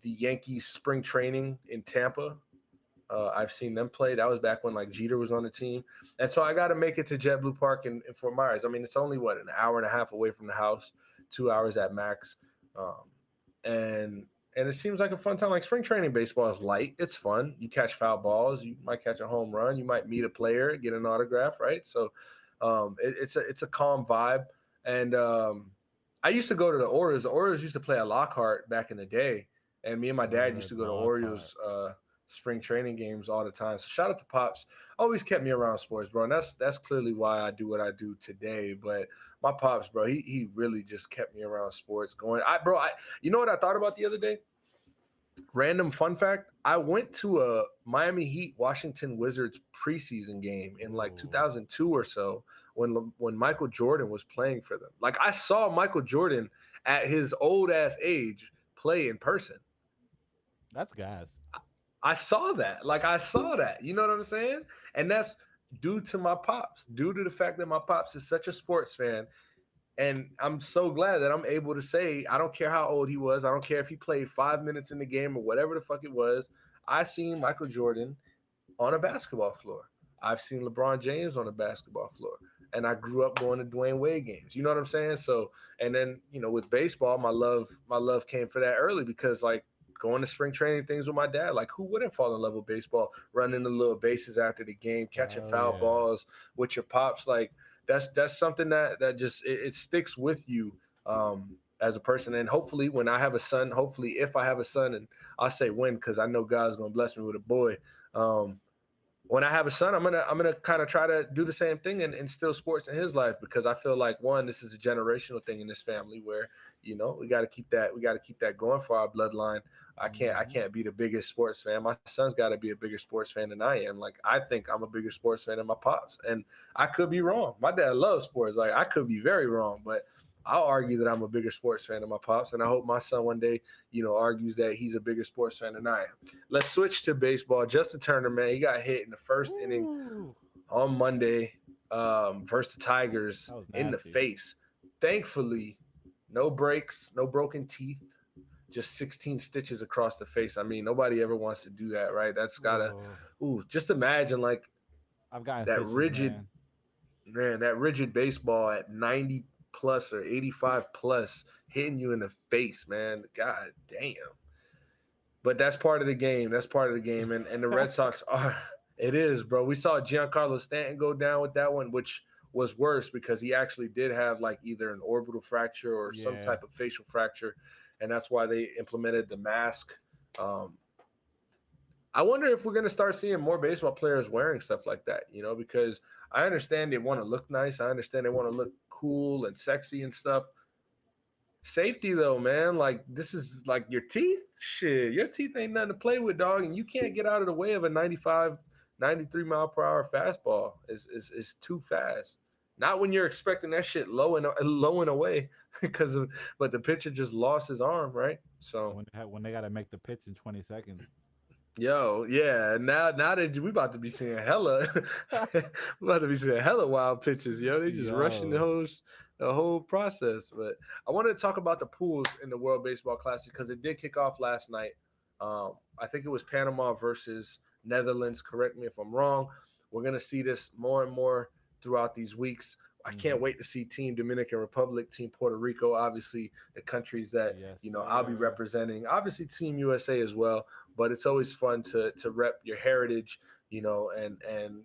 the Yankees spring training in Tampa. I've seen them play. That was back when like Jeter was on the team, and so I got to make it to JetBlue Park in Fort Myers. I mean, it's only an hour and a half away from the house, 2 hours at max, um, and it seems like a fun time. Like spring training baseball is light. It's fun. You catch foul balls. You might catch a home run. You might meet a player, get an autograph, right? So it's a calm vibe. And I used to go to the Orioles. The Orioles used to play at Lockhart back in the day, and me and my dad used Word to go to Lockhart. Orioles spring training games all the time. So shout out to Pops. Always kept me around sports, bro. And that's clearly why I do what I do today. But my Pops, bro, he really just kept me around sports going. You know what I thought about the other day? Random fun fact. I went to a Miami Heat Washington Wizards preseason game in like Ooh, 2002 or so when Michael Jordan was playing for them. Like I saw Michael Jordan at his old ass age play in person. that's gas. I saw that. Like I saw that. You know what I'm saying? And that's due to my pops, due to the fact that my pops is such a sports fan. And I'm so glad that I'm able to say, I don't care how old he was. I don't care if he played 5 minutes in the game or whatever the fuck it was. I seen Michael Jordan on a basketball floor. I've seen LeBron James on a basketball floor. And I grew up going to Dwayne Wade games. You know what I'm saying? So, and then, with baseball, my love came for that early because like going to spring training things with my dad, like who wouldn't fall in love with baseball, running the little bases after the game, catching Hell foul yeah. balls with your pops, like that's something that just it sticks with you as a person. And hopefully when I have a son, hopefully if I have a son, and I'll say when because I know God's gonna bless me with a boy. Um, when I have a son, I'm gonna kind of try to do the same thing and instill sports in his life because I feel like one, this is a generational thing in this family where we got to keep that going for our bloodline. I Hmm. can't be the biggest sports fan. My son's got to be a bigger sports fan than I am. Like I think I'm a bigger sports fan than my pops, and I could be wrong. My dad loves sports. Like I could be very wrong, but I'll argue that I'm a bigger sports fan than my pops, and I hope my son one day, argues that he's a bigger sports fan than I am. Let's switch to baseball. Justin Turner, man, he got hit in the first inning Ooh, on Monday versus the Tigers that was in the nasty. face. Thankfully, no breaks, no broken teeth, just 16 stitches across the face. I mean, nobody ever wants to do that, right? That's gotta, Oh, just imagine like I've gotten that stitches, rigid, man. man, that rigid baseball at 90 plus or 85 plus hitting you in the face, man. God damn. But that's part of the game. That's part of the game. And the Red Sox are, it is, bro. We saw Giancarlo Stanton go down with that one, which was worse because he actually did have like either an orbital fracture or some Yeah, type of facial fracture. And that's why they implemented the mask. Um, I wonder if we're going to start seeing more baseball players wearing stuff like that, because I understand they want to look nice. I understand they want to look cool and sexy and stuff. Safety though, man, like this is like your teeth. Shit, your teeth ain't nothing to play with, dog, and you can't get out of the way of a 95, 93 mile per hour fastball. It's too fast. Not when you're expecting that shit low and away because of, but the pitcher just lost his arm, right? So when they got to make the pitch in 20 seconds. yo, yeah. Now that we about to be seeing hella, we about to be seeing hella wild pitches. Yo, they just rushing the Yo, whole process. But I wanted to talk about the pools in the World Baseball Classic because it did kick off last night. I think it was Panama versus Netherlands. Correct me if I'm wrong. We're gonna see this more and more throughout these weeks. I can't hmm wait to see Team Dominican Republic, Team Puerto Rico, obviously the countries that yes, I'll be sir. representing. Obviously Team USA as well, but it's always fun to rep your heritage, and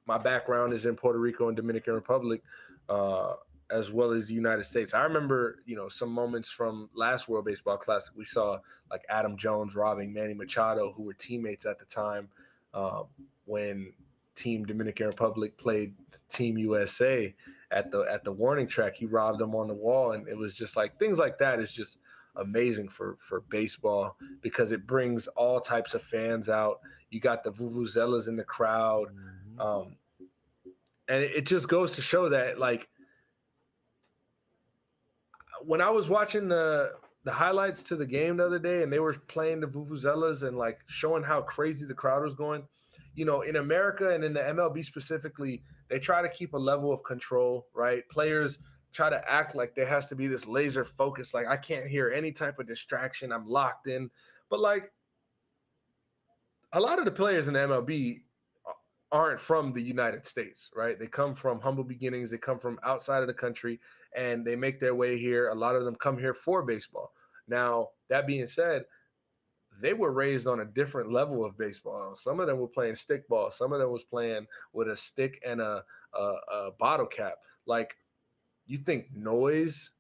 my background is in Puerto Rico and Dominican Republic, uh, as well as the United States. I remember, some moments from last World Baseball Classic. We saw like Adam Jones robbing Manny Machado, who were teammates at the time, um, when Team Dominican Republic played Team USA at the warning track. He robbed them on the wall, and it was just like things like that is just amazing for baseball because it brings all types of fans out. You got the vuvuzelas in the crowd, hmm um, and it just goes to show that like when I was watching the highlights to the game the other day and they were playing the vuvuzelas and like showing how crazy the crowd was going, in America and in the MLB specifically, they try to keep a level of control, right? Players try to act like there has to be this laser focus, like I can't hear any type of distraction, I'm locked in. But like a lot of the players in the MLB aren't from the United States, right? They come from humble beginnings. They come from outside of the country and they make their way here. A lot of them come here for baseball. Now, that being said, they were raised on a different level of baseball. Some of them were playing stickball. Some of them was playing with a stick and a bottle cap. Like, you think noise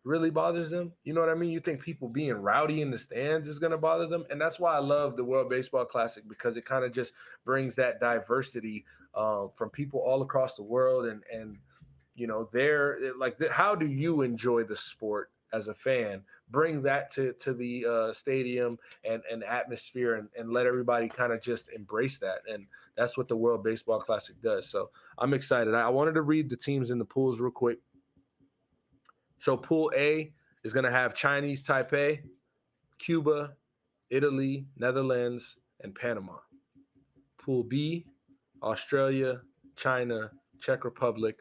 really bothers them? You know what I mean? You think people being rowdy in the stands is going to bother them? And that's why I love the World Baseball Classic because it kind of just brings that diversity from people all across the world. And they're like, how do you enjoy the sport as a fan? Bring that to the stadium and atmosphere and let everybody kind of just embrace that. And that's what the World Baseball Classic does. So I'm excited. I wanted to read the teams in the pools real quick. So Pool A is going to have Chinese Taipei, Cuba, Italy, Netherlands, and Panama. Pool B, Australia, China, Czech Republic,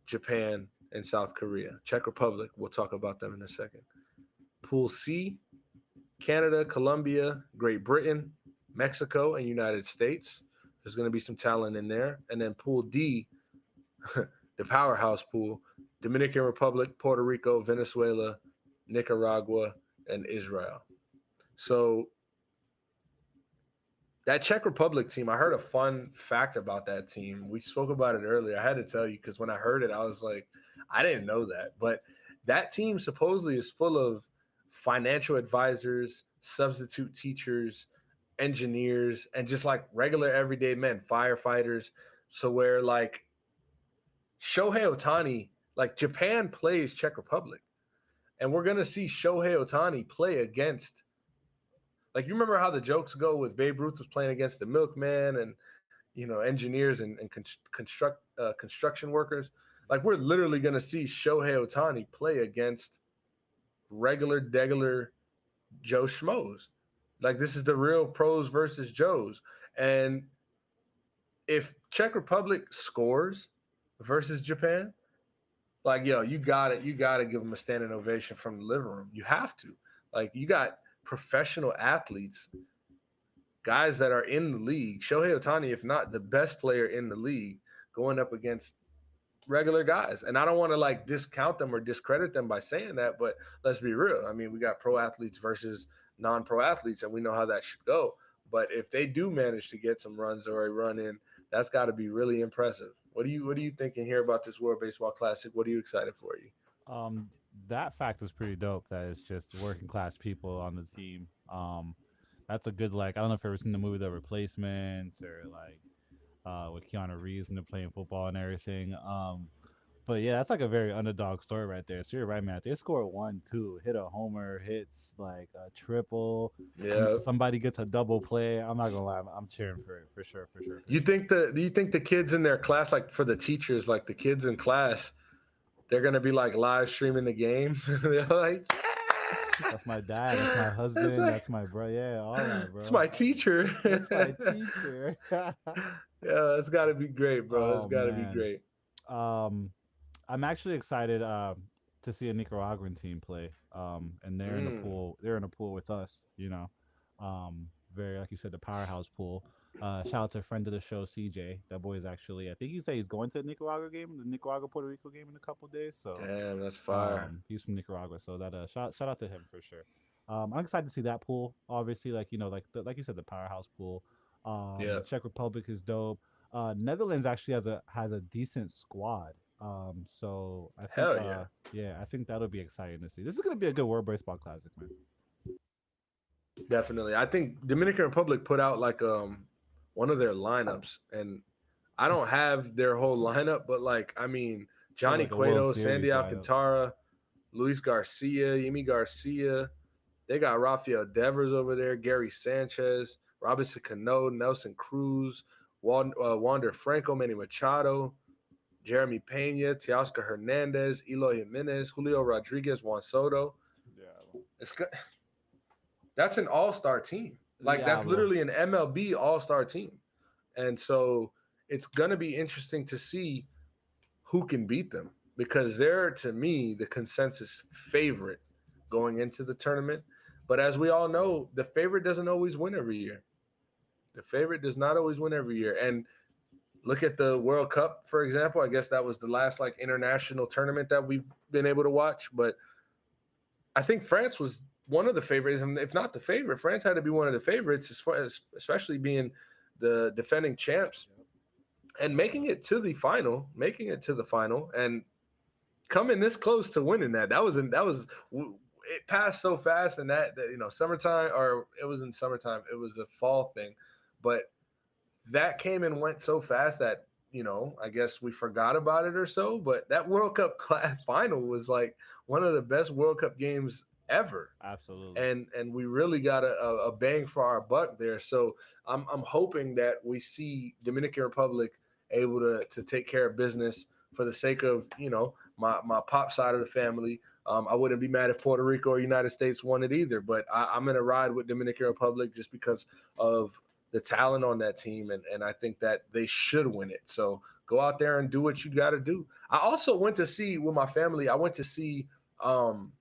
Japan, and South Korea. Czech Republic, we'll talk about them in a second. Pool C, Canada, Colombia, Great Britain, Mexico, and United States. There's going to be some talent in there. And then Pool D, the powerhouse pool, Dominican Republic, Puerto Rico, Venezuela, Nicaragua, and Israel. So that Czech Republic team, I heard a fun fact about that team. We spoke about it earlier. I had to tell you because when I heard it, I was like, I didn't know that. But that team supposedly is full of financial advisors, substitute teachers, engineers, and just like regular everyday men, firefighters. So where like Shohei Otani, like Japan plays Czech Republic, and we're gonna see Shohei Otani play against. Like you remember how the jokes go with Babe Ruth was playing against the milkman and engineers and construction workers. Like we're literally gonna see Shohei Otani play against regular, degular Joe Schmoes. Like this is the real pros versus Joes. And if Czech Republic scores versus Japan, like yo, you gotta give them a standing ovation from the living room. You have to. Like you got professional athletes, guys that are in the league. Shohei Otani, if not the best player in the league, going up against regular guys. And I don't want to like discount them or discredit them by saying that, but let's be real. I mean, we got pro athletes versus non-pro athletes, and we know how that should go. But if they do manage to get some runs or a run in, that's got to be really impressive. What do you thinking here about this World Baseball Classic? What are you excited for? You? Um, that fact is pretty dope. That it's just working class people on the team. That's a good like. I don't know if you've ever seen the movie The Replacements or like with Keanu Reeves when they're playing football and everything. But yeah, that's like a very underdog story right there. So you're right, man. If they score 1-2, hit a homer, hits like a triple, Yeah. somebody gets a double play. I'm not gonna lie, I'm cheering for it for sure, for sure, for You sure. think the do you think the kids in their class, like for the teachers, like the kids in class, they're gonna be like live streaming the game? They're like, yeah, That's my dad. That's my that's husband. like That's my bro. Yeah, all that, it's bro. my teacher. That's my teacher. Yeah, it's got to be great, bro. It's Oh got to be man. great. Um, I'm actually excited to see a Nicaraguan team play. And they're in the Mm, pool. They're in a pool with us. Very like you said, the powerhouse pool. Shout out to a friend of the show, CJ. That boy is actually. I think he said he's going to the Nicaragua game, the Nicaragua Puerto Rico game in a couple days. So, damn, that's fire. he's from Nicaragua. So that shout out to him for sure. I'm excited to see that pool. Obviously, like like like you said, the powerhouse pool. Yeah, The Czech Republic is dope. Netherlands actually has a decent squad. So I think hell yeah, yeah, I think that'll be exciting to see. This is gonna be a good World Baseball Classic, man. definitely. I think Dominican Republic put out like one of their lineups, and I don't have their whole lineup, but like I mean Shit Johnny like a World Cueto, Series Sandy lineup. Alcantara, Luis Garcia, Yimi Garcia. They got Rafael Devers over there, Gary Sanchez, Robinson Cano, Nelson Cruz, Wander Franco, Manny Machado, Jeremy Pena, Teoscar Hernandez, Eloy Jimenez, Julio Rodriguez, Juan Soto. Yeah. It's that's an all-star team. Like Yeah, that's bro. literally an MLB all-star team. And so it's gonna be interesting to see who can beat them because they're to me the consensus favorite going into the tournament. But as we all know, the favorite doesn't always win every year. The favorite does not always win every year. And look at the World Cup, for example. I guess that was the last like international tournament that we've been able to watch. But I think France was one of the favorites, and if not the favorite, France had to be one of the favorites, especially being the defending champs and making it to the final, and coming this close to winning that. That was it passed so fast, and that summertime or it was in summertime. It was a fall thing, but that came and went so fast that I guess we forgot about it or so. But that World Cup final was like one of the best World Cup games ever, Absolutely. and we really got a bang for our buck there. So I'm hoping that we see Dominican Republic able to take care of business for the sake of my pop side of the family. I wouldn't be mad if Puerto Rico or United States won it either, but I'm gonna ride with Dominican Republic just because of the talent on that team, and I think that they should win it. So go out there and do what you got to do. I also went to see with my family. I went to see um,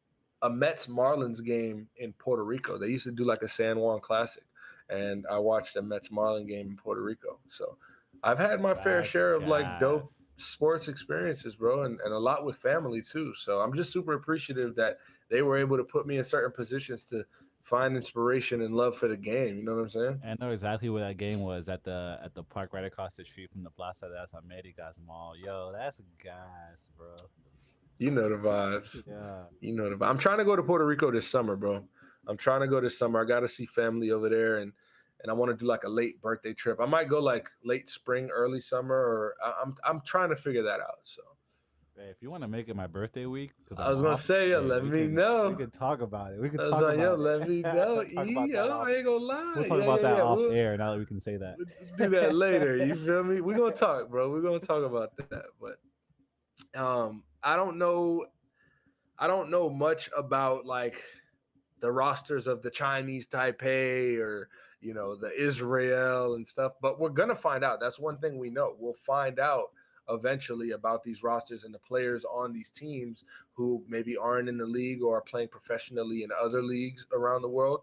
a Mets Marlins game in Puerto Rico. They used to do like a San Juan Classic, and I watched a Mets Marlin game in Puerto Rico. So I've had my fair That's share of like gas. dope sports experiences, bro, and a lot with family too. So I'm just super appreciative that they were able to put me in certain positions to find inspiration and love for the game. You know what I'm saying? And I know exactly where that game was at the park right across the street from the Plaza de las Americas Mall. Yo, that's gas, bro. You know the vibes. Yeah. You know the vibe. I'm trying to go to Puerto Rico this summer, bro. I'm trying to go this summer. I got to see family over there, and I want to do like a late birthday trip. I might go like late spring, early summer, or I'm trying to figure that out. So Hey, if you want to make it my birthday week because I I'm was gonna off, say, yo, hey, let me know. we can talk about it. We can I was talk like, yo, about it. let me know. talk about that Yo, off. I ain't gonna We'll lie. talk Yeah, about yeah, that yeah. off air now that we can say that. We'll do that later. You feel me? We're gonna talk, bro. We're gonna talk about that. But I don't know. I don't know much about like the rosters of the Chinese Taipei or the Israel and stuff. But we're gonna find out. That's one thing we know. We'll find out eventually about these rosters and the players on these teams who maybe aren't in the league or are playing professionally in other leagues around the world.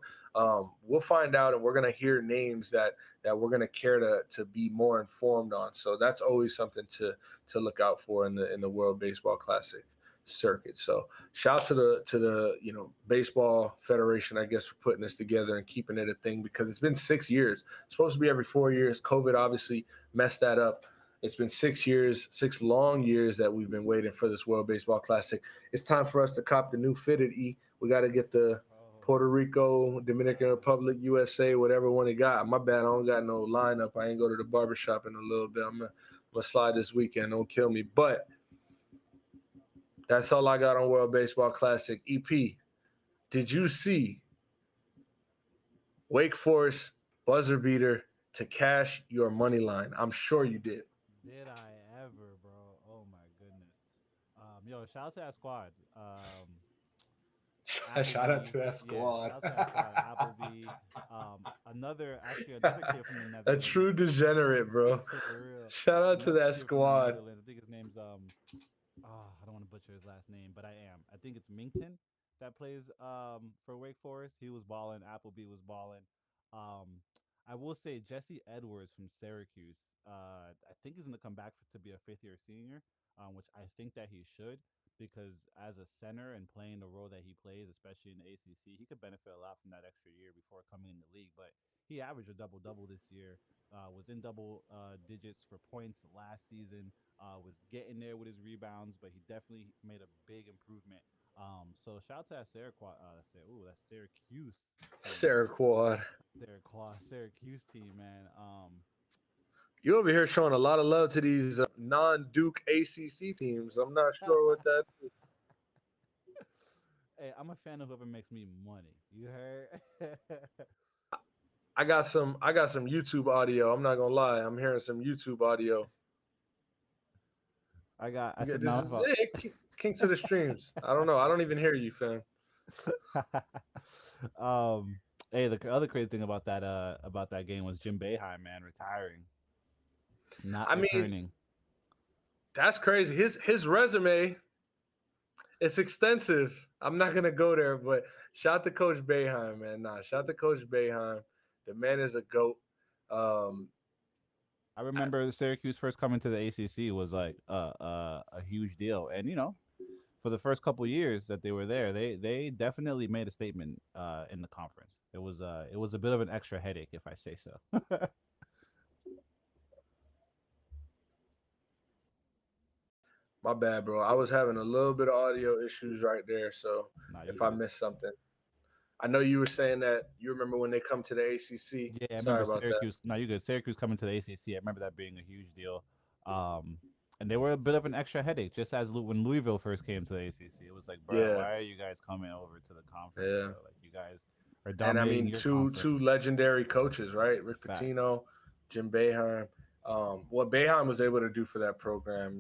We'll find out, and we're gonna hear names that we're gonna care to be more informed on. So that's always something to look out for in the World Baseball Classic circuit. So shout to the baseball federation, I guess, for putting this together and keeping it a thing because it's been 6 years. It's supposed to be every 4 years. COVID obviously messed that up. It's been 6 years, 6 long years that we've been waiting for this World Baseball Classic. It's time for us to cop the new fitted E. We got to get the Bro, Puerto Rico, Dominican bro. Republic, USA, whatever one it got. My bad, I don't got no lineup. I ain't go to the barbershop in a little bit. I'm gonna slide this weekend. Don't kill me. But that's all I got on World Baseball Classic. EP, did you see Wake Forest buzzer beater to cash your money line? I'm sure you did. Did I ever, bro? Oh my goodness. Yo, shout out to that squad. Shout out Appleby, to that yeah, squad. shout out to that squad. Appleby, another kid from the A Netherlands. true degenerate, bro. For real, Shout out to another that kid from the squad. Netherlands. I think his name's I don't want to butcher his last name, but I am. I think it's Minkton that plays for Wake Forest. He was balling. Appleby was balling. Um, I will say Jesse Edwards from Syracuse. I think he's going to come back to be a fifth year senior, which I think that he should because as a center and playing the role that he plays, especially in the ACC, he could benefit a lot from that extra year before coming in the league. But he averaged a double double this year. Was in double digits for points last season. Was getting there with his rebounds, but he definitely made a big improvement. So shout out to that that Syracuse team, Sarah Quad. Syracuse team, man. You over here showing a lot of love to these non-Duke ACC teams. I'm not sure what that is. Hey, I'm a fan of whoever makes me money. You heard? I got some YouTube audio. I'm not gonna lie. I'm hearing some YouTube audio. I said This now is King to the streams. I don't know. I don't even hear you, fam. um, hey, the other crazy thing about that game was Jim Boeheim, man, retiring, not I mean, returning. that's crazy. His resume is extensive. I'm not gonna go there, but shout to Coach Boeheim, man. Nah, shout to Coach Boeheim. The man is a goat. Um, I I, remember Syracuse first coming to the ACC was like a huge deal, and for the first couple years that they were there, they definitely made a statement in the conference. It was a bit of an extra headache, if I say so. my bad, bro. I was having a little bit of audio issues right there, so Nah, you if I good. missed something, I know you were saying that you remember when they come to the ACC. Yeah, I Sorry remember about that. Syracuse. No, you good. Syracuse coming to the ACC. I remember that being a huge deal. Um, and they were a bit of an extra headache, just as when Louisville first came to the ACC. It was like, bro, Yeah, why are you guys coming over to the conference, yeah. bro? Like, you guys are And I dominating mean, your two conference. legendary coaches, right? Rick Facts. Pitino, Jim Boeheim. What Boeheim was able to do for that program,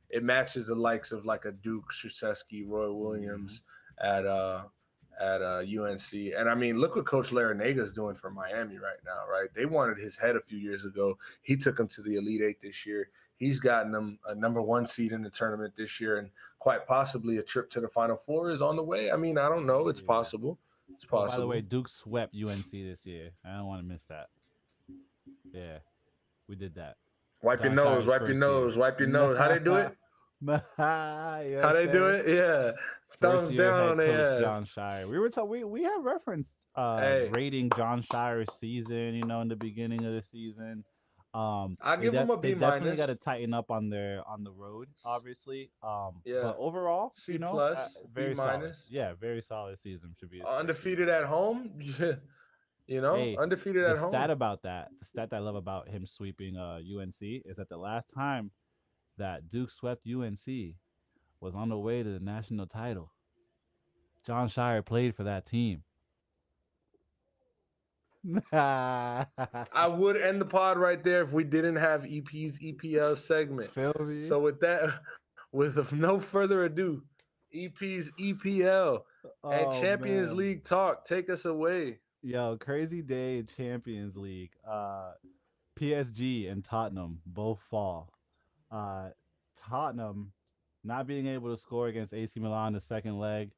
it matches the likes of like a Duke, Krzyzewski, Roy Hmm. Williams at UNC. And I mean, look what Coach Larinaga is doing for Miami right now, right? They wanted his head a few years ago. He took them to the Elite Eight this year. He's gotten them a number one seed in the tournament this year, and quite possibly a trip to the Final Four is on the way. I mean, I don't know. It's Yeah. possible. It's Oh, by the way, possible. Duke swept UNC this year. I don't want to miss that. Yeah, we did that. Wipe your John nose. Shire's Wipe your first year. nose. Wipe your Nah, nose. How they do it? How they do USA. it? Yeah. First Thumbs year down on head coach their ass. John Shire. We have referenced Hey, rating John Shire's season, in the beginning of the season. I They give them a they B definitely got minus. to tighten up on the road, obviously. But Yeah. overall, C plus, B very solid. minus. Yeah, very solid season should be his first Undefeated season, at man. home. Hey, Undefeated at home. the stat that I love about him sweeping UNC is that the last time that Duke swept UNC was on the way to the national title. John Shire played for that team. I would end the pod right there if we didn't have EP's EPL segment. Feel me? So with that, with no further ado, EP's EPL and Oh Champions man. League talk. Take us away. Yo, crazy day in Champions League. PSG and Tottenham both fall. Uh, Tottenham not being able to score against AC Milan the second leg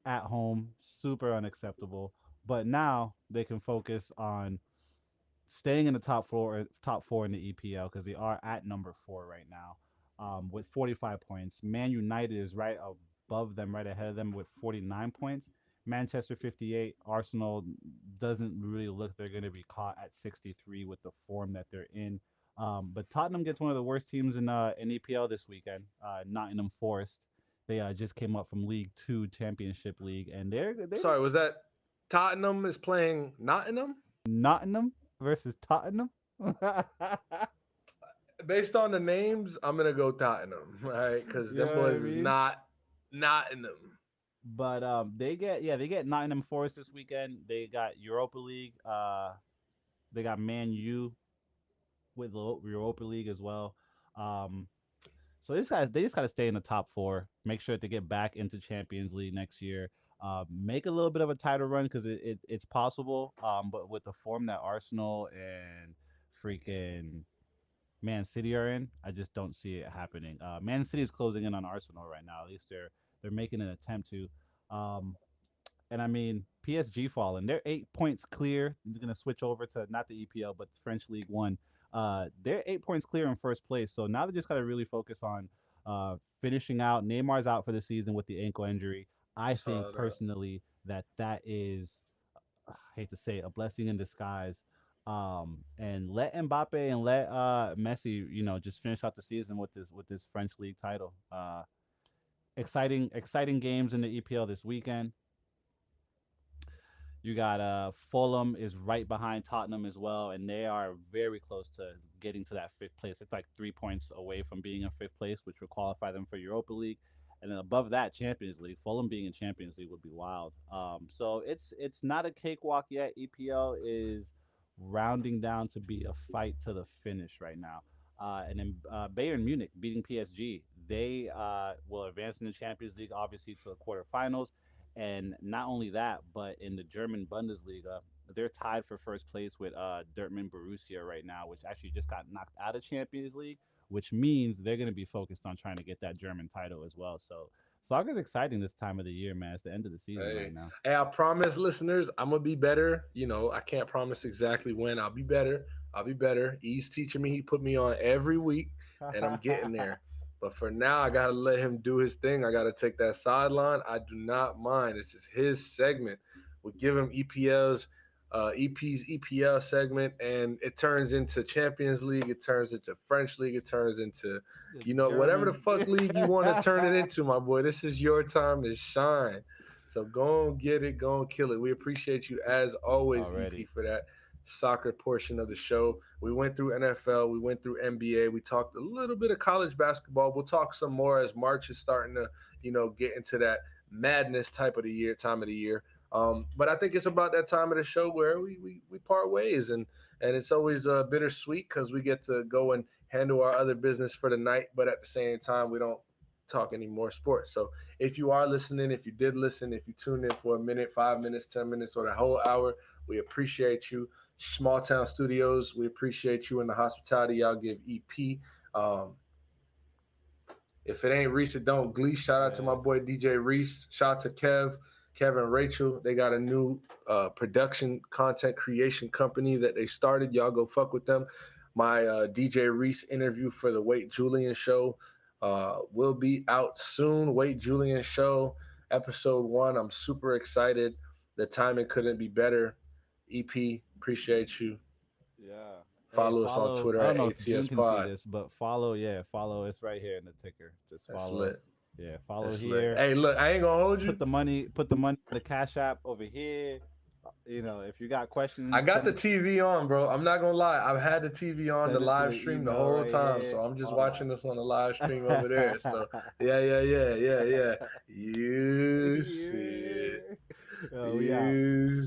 at home, super unacceptable. But now they can focus on staying in the top four in the EPL because they are at number four right now, with 45 points. Man United is right above them, right ahead of them with 49 points. Manchester 58. Arsenal doesn't really look they're going to be caught at 63 with the form that they're in. But Tottenham gets one of the worst teams in EPL this weekend. Nottingham Forest. They just came up from League Two Championship League, and they're Sorry, was that Tottenham is playing Nottingham? Nottingham versus Tottenham. Based on the names, I'm gonna go Tottenham, right? Because You know them what I boys is mean? not Nottingham. But they get Nottingham Forest this weekend. They got Europa League. They got Man U with the Europa League as well. Um, so they just got to stay in the top four. Make sure that they get back into Champions League next year. Make a little bit of a title run because it's possible. But with the form that Arsenal and freaking Man City are in, I just don't see it happening. Man City is closing in on Arsenal right now. At least they're making an attempt to. Um, and I mean PSG falling. They're 8 points clear. They're gonna switch over to not the EPL but the French League One. They're 8 points clear in first place. So now they just gotta really focus on finishing out. Neymar's out for the season with the ankle injury. I think So personally that is, I hate to say it, a blessing in disguise. And let Mbappe and let Messi, just finish out the season with this French league title. Exciting games in the EPL this weekend. You got Fulham is right behind Tottenham as well, and they are very close to getting to that fifth place. It's like 3 points away from being in fifth place, which would qualify them for Europa League. And then above that, Champions League. Fulham being in Champions League would be wild. So it's not a cakewalk yet. EPL is rounding down to be a fight to the finish right now. And then Bayern Munich beating PSG. They will advance in the Champions League, obviously, to the quarterfinals. And not only that, but in the German Bundesliga, they're tied for first place with Dortmund Borussia right now, which actually just got knocked out of Champions League, which means they're going to be focused on trying to get that German title as well. So soccer's exciting this time of the year, man. It's the end of the season hey, right now. hey, I promise listeners, I'm gonna be better. I can't promise exactly when. I'll be better. I'll be better. He's teaching me. He put me on every week, and I'm getting there. But for now, I gotta let him do his thing. I gotta take that sideline. I do not mind. This is his segment. We give him EP's EPL segment, and it turns into Champions League. It turns into French League. It turns into, The whatever the German. fuck league you want to turn it into, my boy. This is your time to shine. So go and get it, go and kill it. We appreciate you as always, EP, Already. for that soccer portion of the show. We went through NFL, we went through NBA, we talked a little bit of college basketball. We'll talk some more as March is starting to, get into that madness type of the year, time of the year. But I think it's about that time of the show where we part ways, and it's always bittersweet because we get to go and handle our other business for the night, but at the same time we don't talk any more sports. So if you are listening, if you did listen, if you tuned in for a minute, 5 minutes, 10 minutes, or the whole hour, we appreciate you. Small Town Studios, we appreciate you and the hospitality y'all give EP. Um, if it ain't Reese, it don't Glee. Shout out to my Yes. boy DJ Reese. Shout out to Kevin, Rachel. They got a new production content creation company that they started. Y'all go fuck with them. My DJ Reese interview for the Wait Julian show will be out soon. Wait Julian show, episode 1. I'm super excited. The timing couldn't be better. EP, appreciate you. Yeah. Hey, Follow us on follow. Twitter I don't at know if June ATS can see Pod. this, but follow. Yeah, follow. It's right here in the ticker. Just That's follow. lit. Yeah, follow That's lit. here. Hey, look, I ain't gonna hold you. Put the money in the Cash App over here. If you got I questions, got the TV on, bro. I'm not gonna lie. I've had the TV on the send it to live the stream the email whole right time, so here. I'm just All watching this on the live stream over there. So yeah. that. You see it. We out. You